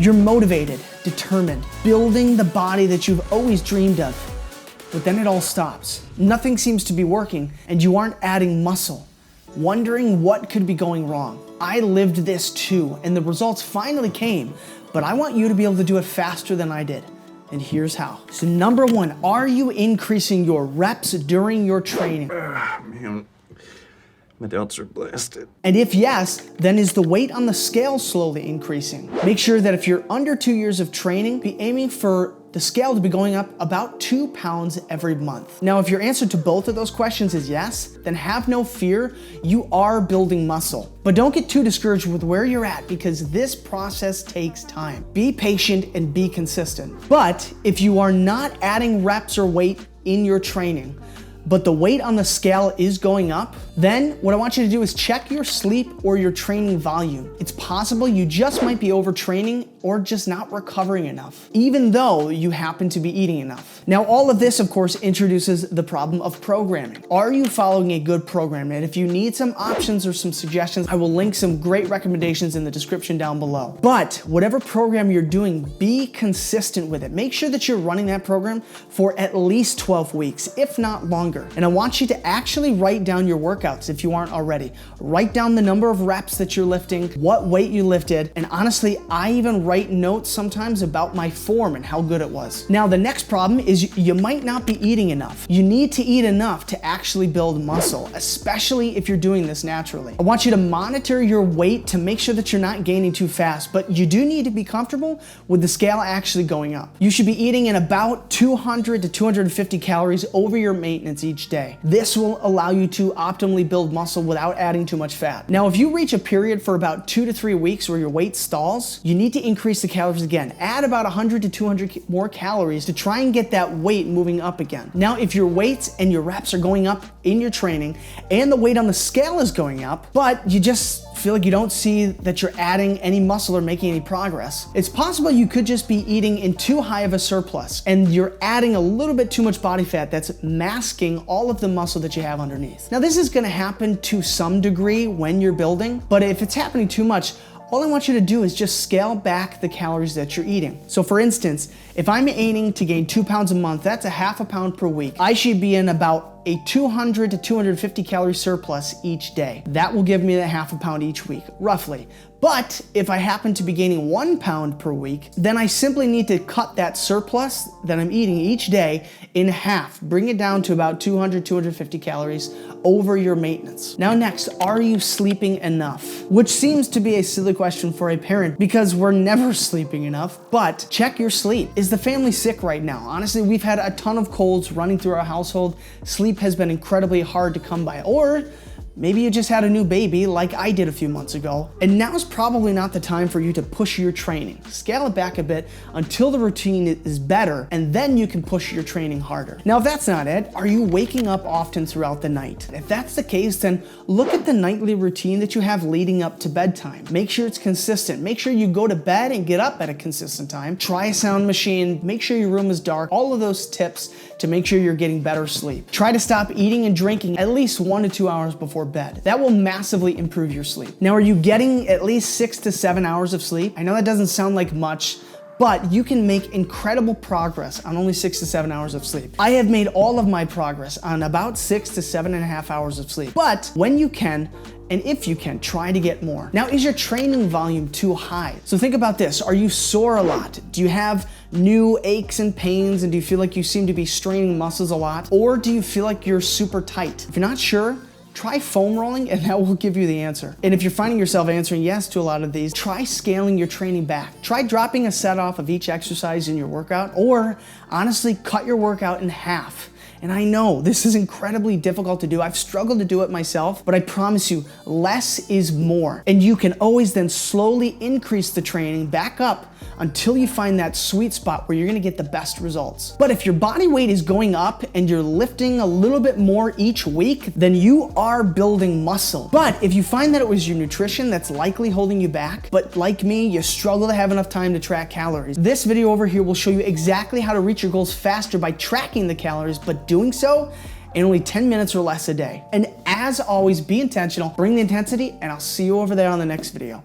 You're motivated, determined, building the body that you've always dreamed of. But then it all stops. Nothing seems to be working, and you aren't adding muscle. Wondering what could be going wrong. I lived this too, and the results finally came, but I want you to be able to do it faster than I did. And here's how. So number one, are you increasing your reps during your training? Man, my delts are blasted. And if yes, then is the weight on the scale slowly increasing? Make sure that if you're under 2 years of training, be aiming for the scale to be going up about 2 pounds every month. Now, if your answer to both of those questions is yes, then have no fear, you are building muscle. But don't get too discouraged with where you're at because this process takes time. Be patient and be consistent. But if you are not adding reps or weight in your training, but the weight on the scale is going up, then what I want you to do is check your sleep or your training volume. It's possible you just might be overtraining or just not recovering enough, even though you happen to be eating enough. Now, all of this, of course, introduces the problem of programming. Are you following a good program? And if you need some options or some suggestions, I will link some great recommendations in the description down below. But whatever program you're doing, be consistent with it. Make sure that you're running that program for at least 12 weeks, if not longer. And I want you to actually write down your workouts if you aren't already. Write down the number of reps that you're lifting, what weight you lifted, and honestly, I even write notes sometimes about my form and how good it was. Now, the next problem is you might not be eating enough. You need to eat enough to actually build muscle, especially if you're doing this naturally. I want you to monitor your weight to make sure that you're not gaining too fast, but you do need to be comfortable with the scale actually going up. You should be eating in about 200 to 250 calories over your maintenance each day. This will allow you to optimally build muscle without adding too much fat. Now, if you reach a period for about 2 to 3 weeks where your weight stalls, you need to increase the calories again. Add about 100 to 200 more calories to try and get that weight moving up again. Now, if your weights and your reps are going up in your training and the weight on the scale is going up, but you just feel like you don't see that you're adding any muscle or making any progress, it's possible you could just be eating in too high of a surplus and you're adding a little bit too much body fat that's masking all of the muscle that you have underneath. Now, this is gonna happen to some degree when you're building, but if it's happening too much, all I want you to do is just scale back the calories that you're eating. So for instance, if I'm aiming to gain 2 pounds a month, that's a half a pound per week. I should be in about a 200 to 250 calorie surplus each day. That will give me the half a pound each week, roughly. But if I happen to be gaining 1 pound per week, then I simply need to cut that surplus that I'm eating each day in half. Bring it down to about 200, 250 calories over your maintenance. Now next, are you sleeping enough? Which seems to be a silly question for a parent because we're never sleeping enough, but check your sleep. Is the family sick right now? Honestly, we've had a ton of colds running through our household. Sleep has been incredibly hard to come by. Or maybe you just had a new baby like I did a few months ago, and now's probably not the time for you to push your training. Scale it back a bit until the routine is better, and then you can push your training harder. Now, if that's not it, are you waking up often throughout the night? If that's the case, then look at the nightly routine that you have leading up to bedtime. Make sure it's consistent. Make sure you go to bed and get up at a consistent time. Try a sound machine. Make sure your room is dark. All of those tips to make sure you're getting better sleep. Try to stop eating and drinking at least 1 to 2 hours before bed. That will massively improve your sleep. Now, are you getting at least 6 to 7 hours of sleep? I know that doesn't sound like much, but you can make incredible progress on only 6 to 7 hours of sleep. I have made all of my progress on about 6 to 7.5 hours of sleep. But when you can, and if you can, try to get more. Now, is your training volume too high? So think about this. Are you sore a lot? Do you have new aches and pains, and do you feel like you seem to be straining muscles a lot? Or do you feel like you're super tight? If you're not sure, try foam rolling and that will give you the answer. And if you're finding yourself answering yes to a lot of these, try scaling your training back. Try dropping a set off of each exercise in your workout, or honestly, cut your workout in half. And I know this is incredibly difficult to do. I've struggled to do it myself, but I promise you, less is more. And you can always then slowly increase the training back up until you find that sweet spot where you're gonna get the best results. But if your body weight is going up and you're lifting a little bit more each week, then you are building muscle. But if you find that it was your nutrition that's likely holding you back, but like me, you struggle to have enough time to track calories, this video over here will show you exactly how to reach your goals faster by tracking the calories, but doing so in only 10 minutes or less a day. And as always, be intentional, bring the intensity, and I'll see you over there on the next video.